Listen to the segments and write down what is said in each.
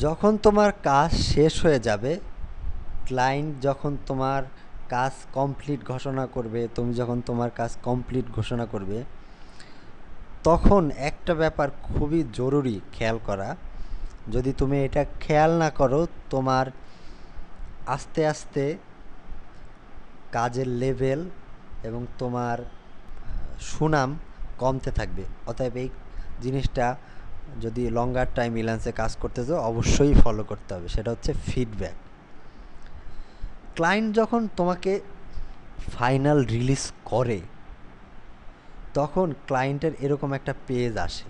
যখন তোমার কাজ শেষ হয়ে যাবে, ক্লায়েন্ট যখন তোমার কাজ কমপ্লিট ঘোষণা করবে, তুমি যখন তোমার কাজ কমপ্লিট ঘোষণা করবে, তখন একটা ব্যাপার খুবই জরুরি খেয়াল করা। যদি তুমি এটা খেয়াল না করো, তোমার আস্তে আস্তে কাজের লেভেল এবং তোমার সুনাম কমতে থাকবে। অতএব এই জিনিসটা যদি লঙ্গার টাইম ইলান্সে কাজ করতে চাও অবশ্যই ফলো করতে হবে, সেটা হচ্ছে ফিডব্যাক। ক্লায়েন্ট যখন তোমাকে ফাইনাল রিলিজ করে, তখন ক্লায়েন্টের এরকম একটা পেজ আসে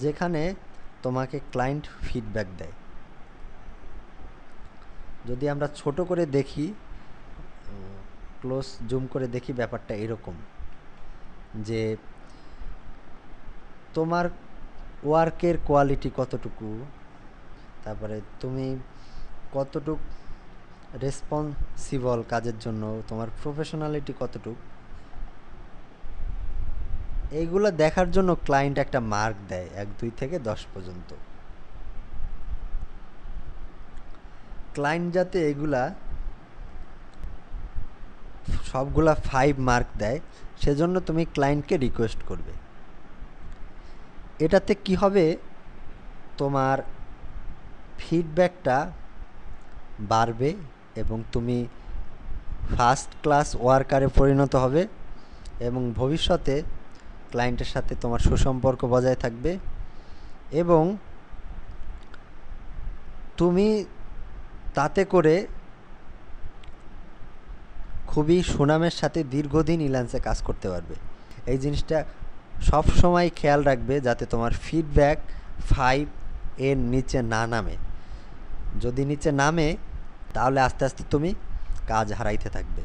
যেখানে তোমাকে ক্লায়েন্ট ফিডব্যাক দেয়। যদি আমরা ছোট করে দেখি, ক্লোজ জুম করে দেখি, ব্যাপারটা এরকম যে তোমার ওয়ার্কের কোয়ালিটি কতটুকু, তারপরে তুমি কতটুক রেসপন্সিবল কাজের জন্য, তোমার প্রফেশনালিটি কতটুক, এইগুলো দেখার জন্য ক্লায়েন্ট একটা মার্ক দেয় 1 2 থেকে 10 পর্যন্ত। ক্লায়েন্ট যাতে এগুলা সবগুলা 5 মার্ক দেয়, সেজন্য তুমি ক্লায়েন্টকে রিকোয়েস্ট করবে। এটাতে কি হবে, তোমার ফিডব্যাকটা বাড়বে এবং তুমি ফার্স্ট ক্লাস ওয়ার্কারে পরিণত হবে এবং ভবিষ্যতে ক্লায়েন্টের সাথে তোমার সুসম্পর্ক বজায় থাকবে এবং তুমি তাতে করে খুবই সুনামের সাথে দীর্ঘদিন ইলান্সে কাজ করতে পারবে। এই জিনিসটা সব সময় খেয়াল রাখবে যাতে তোমার ফিডব্যাক 5 এর নিচে না নামে। যদি নিচে নামে তাহলে আস্তে আস্তে তুমি কাজ হারাইতে থাকবে।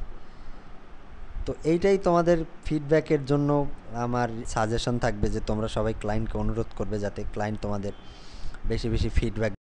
তো এইটাই তোমাদের ফিডব্যাকের জন্য আমার সাজেশন থাকবে যে তোমরা সবাই ক্লায়েন্টকে অনুরোধ করবে যাতে ক্লায়েন্ট তোমাদের বেশি বেশি ফিডব্যাক